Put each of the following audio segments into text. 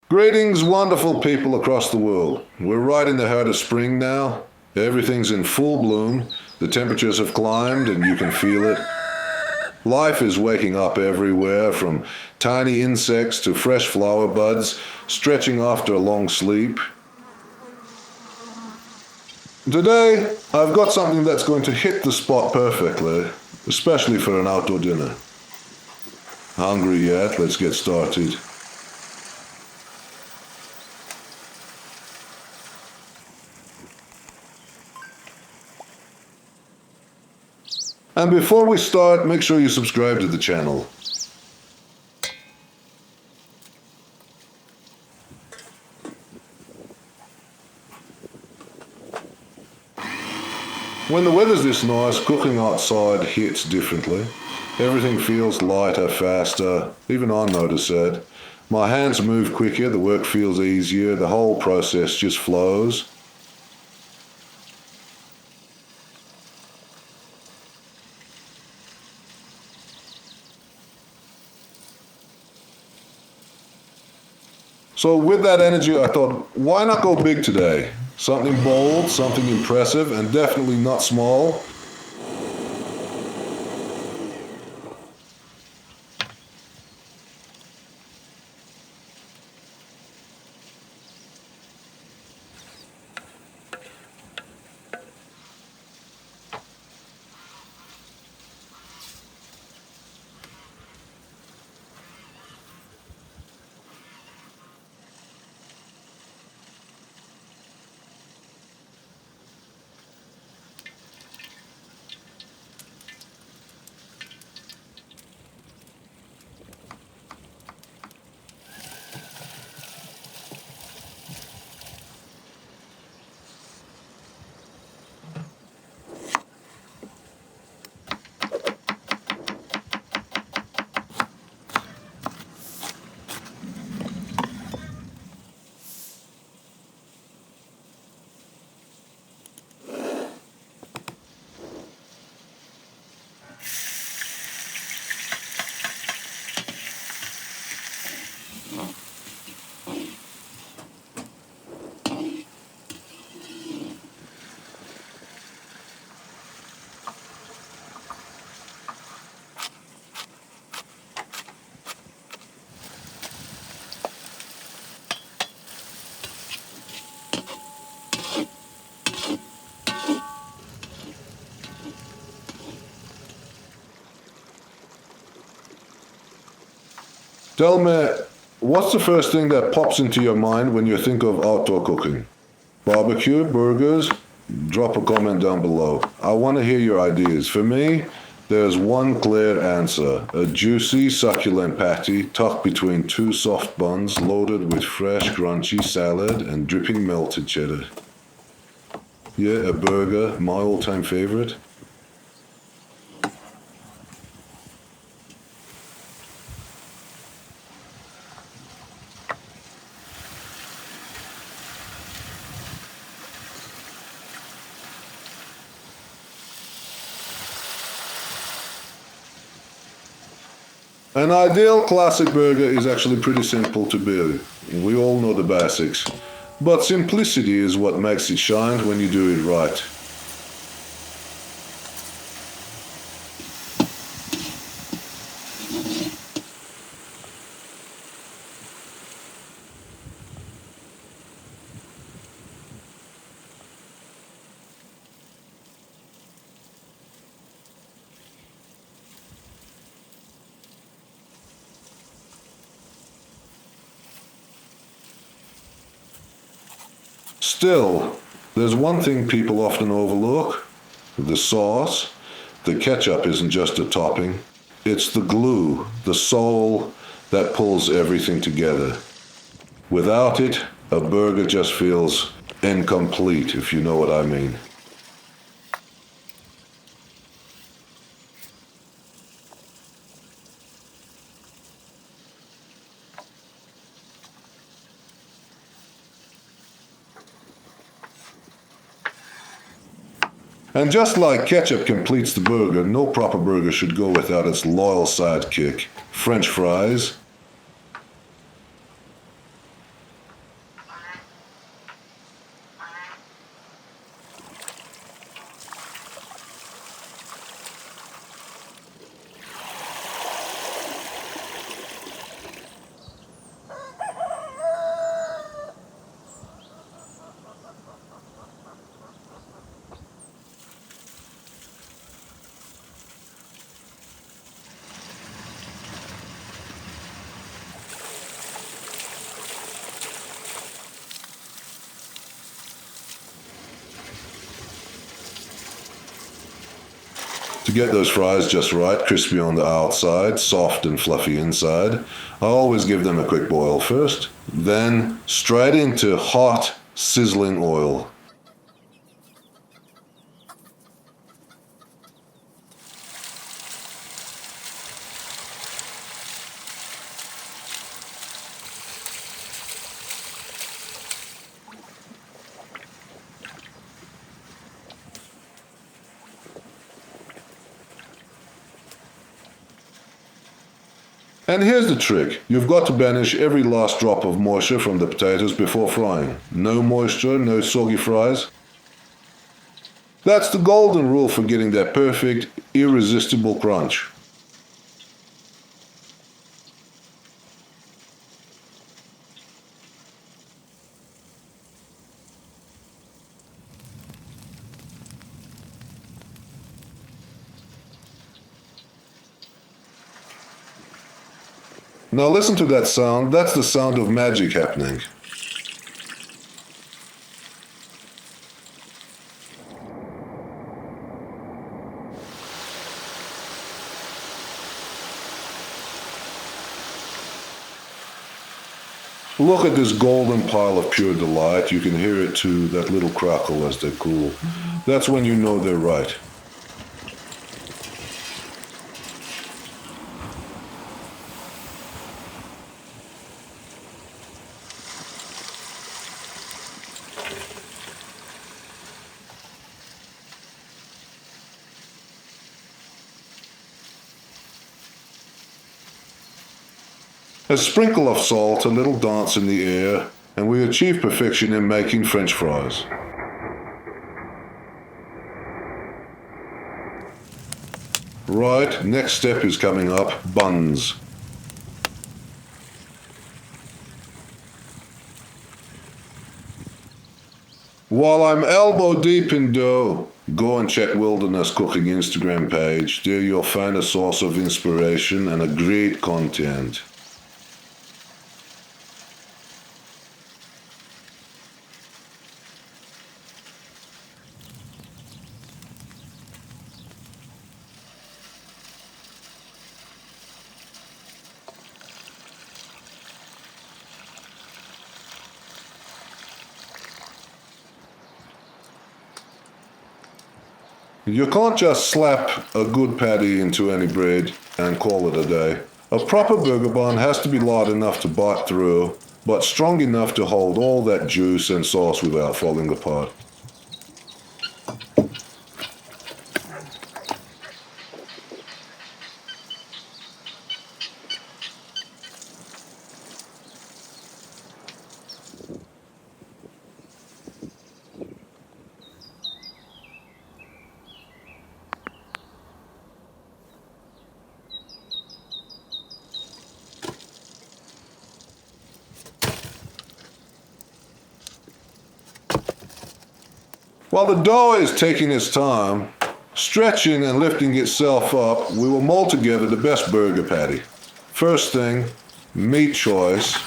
Greetings, wonderful people across the world. We're right in the heart of spring now. Everything's in full bloom. The temperatures have climbed and you can feel it. Life is waking up everywhere, from tiny insects to fresh flower buds, stretching after a long sleep. Today, I've got something that's going to hit the spot perfectly, especially for an outdoor dinner. Hungry yet? Let's get started. And before we start, make sure you subscribe to the channel. When the weather's this nice, cooking outside hits differently. Everything feels lighter, faster. Even I notice that. My hands move quicker, the work feels easier, the whole process just flows. So with that energy, I thought, why not go big today? Something bold, something impressive, and definitely not small. Tell me, what's the first thing that pops into your mind when you think of outdoor cooking? Barbecue, burgers? Drop a comment down below. I want to hear your ideas. For me, there's one clear answer. A juicy, succulent patty tucked between two soft buns loaded with fresh, crunchy salad and dripping melted cheddar. Yeah, a burger, my all-time favorite. An ideal classic burger is actually pretty simple to build. We all know the basics. But simplicity is what makes it shine when you do it right. Still, there's one thing people often overlook: the sauce. The ketchup isn't just a topping, it's the glue, the soul that pulls everything together. Without it, a burger just feels incomplete, if you know what I mean. And just like ketchup completes the burger, no proper burger should go without its loyal sidekick, French fries. To get those fries just right, crispy on the outside, soft and fluffy inside, I always give them a quick boil first, then straight into hot, sizzling oil. And here's the trick. You've got to banish every last drop of moisture from the potatoes before frying. No moisture, no soggy fries. That's the golden rule for getting that perfect, irresistible crunch. Now listen to that sound. That's the sound of magic happening. Look at this golden pile of pure delight. You can hear it too, that little crackle as they cool. That's when you know they're right. A sprinkle of salt, a little dance in the air, and we achieve perfection in making French fries. Right, next step is coming up, buns. While I'm elbow deep in dough, go and check Wilderness Cooking Instagram page. There you'll find a source of inspiration and a great content. You can't just slap a good patty into any bread and call it a day. A proper burger bun has to be light enough to bite through, but strong enough to hold all that juice and sauce without falling apart. While the dough is taking its time, stretching and lifting itself up, we will mold together the best burger patty. First thing, meat choice.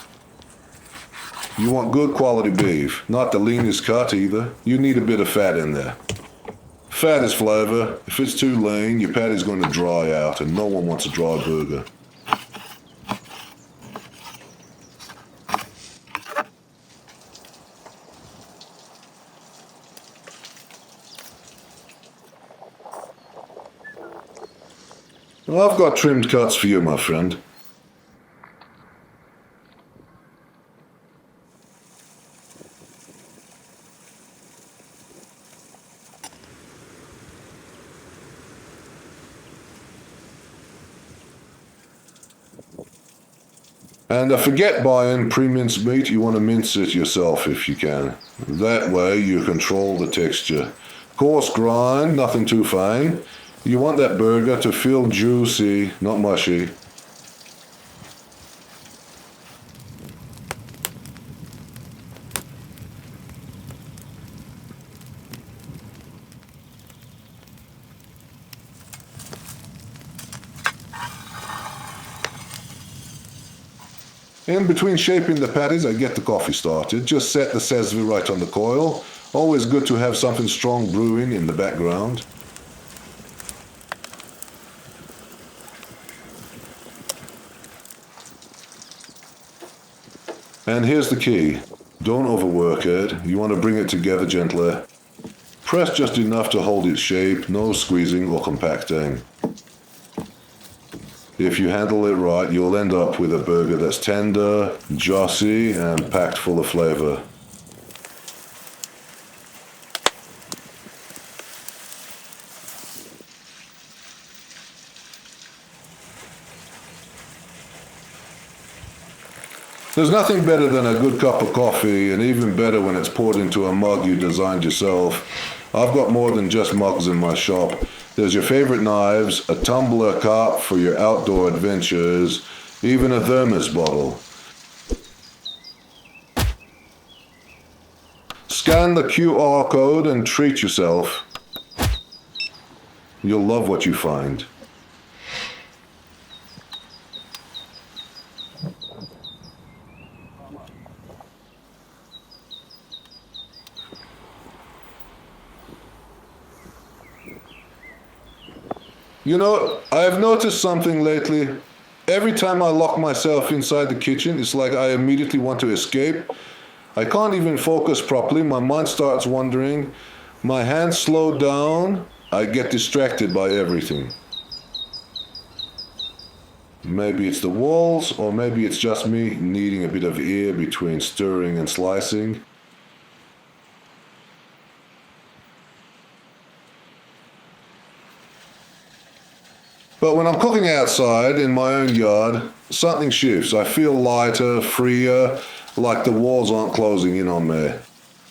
You want good quality beef, not the leanest cut either. You need a bit of fat in there. Fat is flavor. If it's too lean, your patty's going to dry out, and no one wants a dry burger. Well, I've got trimmed cuts for you, my friend. And forget buying pre-minced meat. You want to mince it yourself if you can. That way you control the texture. Coarse grind, nothing too fine. You want that burger to feel juicy, not mushy. In between shaping the patties, I get the coffee started. Just set the sesame right on the coil. Always good to have something strong brewing in the background. And here's the key. Don't overwork it. You want to bring it together gently. Press just enough to hold its shape, no squeezing or compacting. If you handle it right, you'll end up with a burger that's tender, juicy, and packed full of flavor. There's nothing better than a good cup of coffee, and even better when it's poured into a mug you designed yourself. I've got more than just mugs in my shop. There's your favorite knives, a tumbler cup for your outdoor adventures, even a thermos bottle. Scan the QR code and treat yourself. You'll love what you find. You know, I've noticed something lately. Every time I lock myself inside the kitchen, it's like I immediately want to escape. I can't even focus properly. My mind starts wandering. My hands slow down. I get distracted by everything. Maybe it's the walls, or maybe it's just me needing a bit of air between stirring and slicing. But when I'm cooking outside in my own yard, something shifts. I feel lighter, freer, like the walls aren't closing in on me.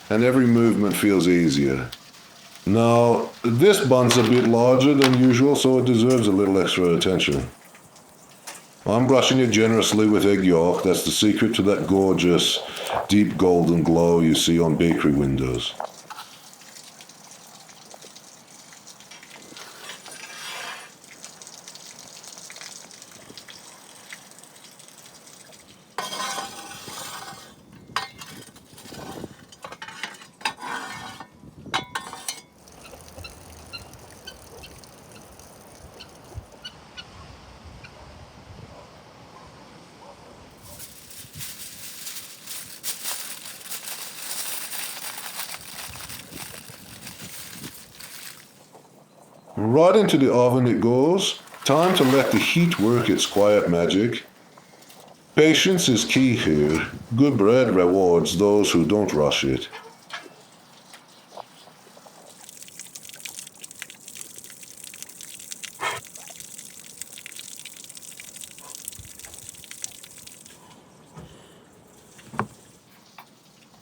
And every movement feels easier. Now, this bun's a bit larger than usual, so it deserves a little extra attention. I'm brushing it generously with egg yolk. That's the secret to that gorgeous, deep golden glow you see on bakery windows. Right into the oven it goes. Time to let the heat work its quiet magic. Patience is key here. Good bread rewards those who don't rush it.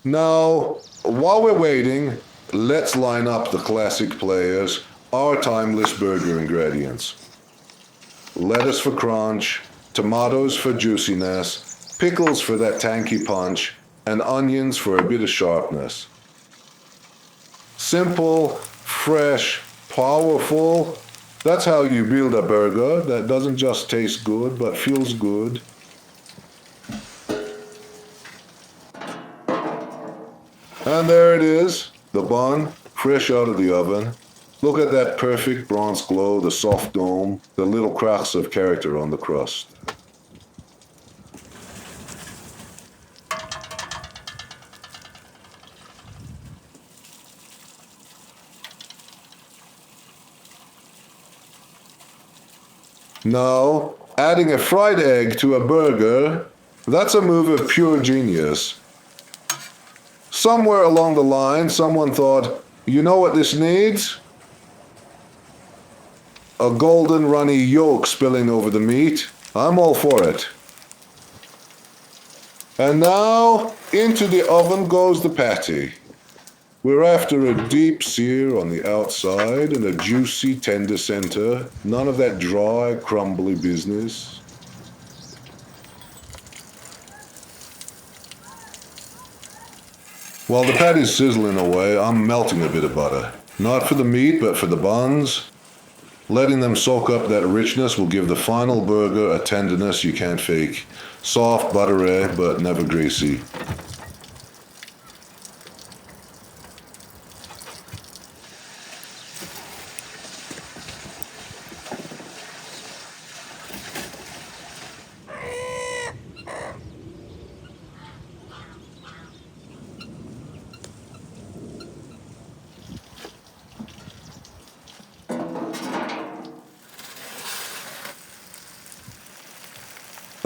Now, while we're waiting, let's line up the classic players, our timeless burger ingredients. Lettuce for crunch, tomatoes for juiciness, pickles for that tangy punch, and onions for a bit of sharpness. Simple, fresh, powerful. That's how you build a burger that doesn't just taste good but feels good. And there it is, the bun, fresh out of the oven. Look at that perfect bronze glow, the soft dome, the little cracks of character on the crust. Now, adding a fried egg to a burger, that's a move of pure genius. Somewhere along the line, someone thought, you know what this needs? A golden runny yolk spilling over the meat. I'm all for it. And now, into the oven goes the patty. We're after a deep sear on the outside and a juicy, tender center. None of that dry, crumbly business. While the patty's sizzling away, I'm melting a bit of butter. Not for the meat, but for the buns. Letting them soak up that richness will give the final burger a tenderness you can't fake. Soft, buttery, but never greasy.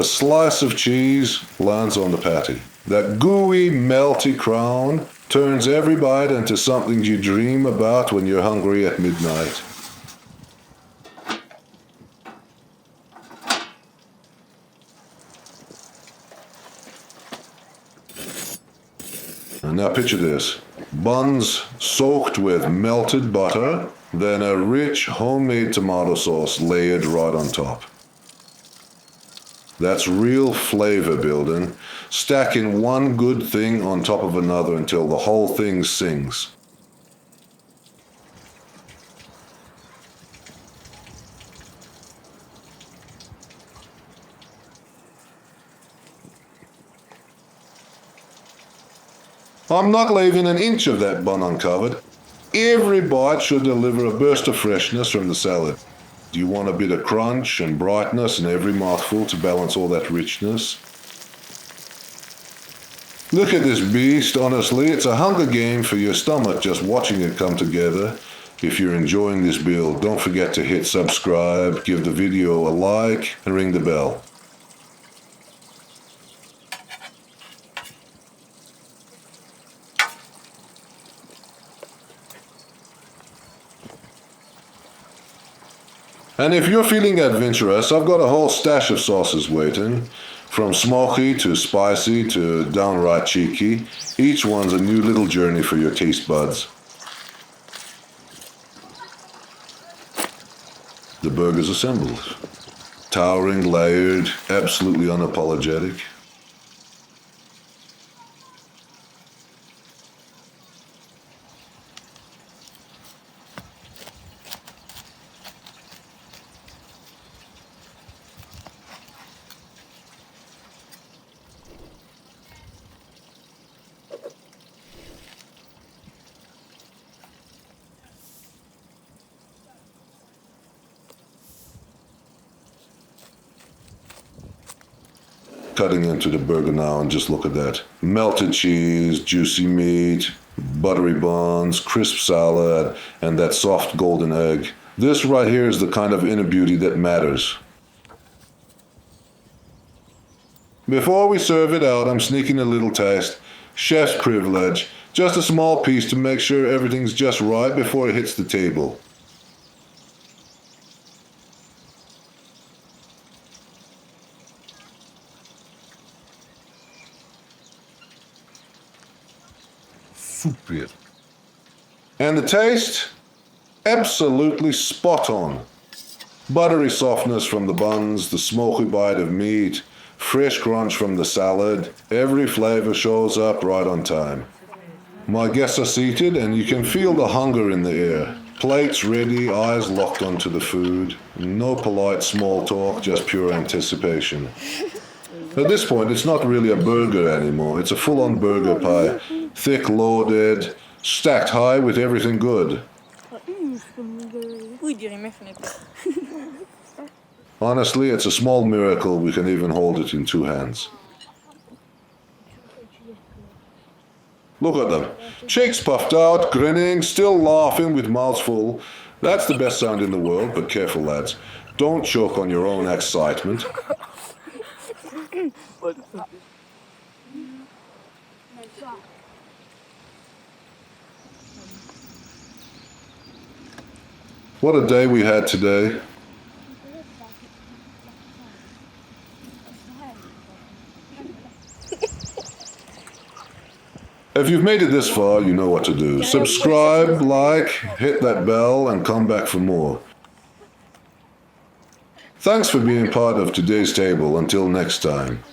A slice of cheese lands on the patty. That gooey, melty crown turns every bite into something you dream about when you're hungry at midnight. And now picture this. Buns soaked with melted butter, then a rich homemade tomato sauce layered right on top. That's real flavor building, stacking one good thing on top of another until the whole thing sings. I'm not leaving an inch of that bun uncovered. Every bite should deliver a burst of freshness from the salad. You want a bit of crunch and brightness in every mouthful to balance all that richness. Look at this beast, honestly, it's a hunger game for your stomach just watching it come together. If you're enjoying this build, don't forget to hit subscribe, give the video a like, and ring the bell. And if you're feeling adventurous, I've got a whole stash of sauces waiting. From smoky to spicy to downright cheeky, each one's a new little journey for your taste buds. The burger's assembled. Towering, layered, absolutely unapologetic. Cutting into the burger now, and just look at that. Melted cheese, juicy meat, buttery buns, crisp salad, and that soft golden egg. This right here is the kind of inner beauty that matters. Before we serve it out, I'm sneaking a little taste. Chef's privilege. Just a small piece to make sure everything's just right before it hits the table. Super. And the taste? Absolutely spot on. Buttery softness from the buns, the smoky bite of meat, fresh crunch from the salad. Every flavor shows up right on time. My guests are seated and you can feel the hunger in the air. Plates ready, eyes locked onto the food. No polite small talk, just pure anticipation. At this point, it's not really a burger anymore. It's a full-on burger pie. Thick, loaded, stacked high with everything good. Honestly, it's a small miracle we can even hold it in two hands. Look at them. Cheeks puffed out, grinning, still laughing with mouths full. That's the best sound in the world, but careful, lads. Don't choke on your own excitement. What a day we had today. If you've made it this far, you know what to do. Subscribe, like, hit that bell, and come back for more. Thanks for being part of today's table. Until next time.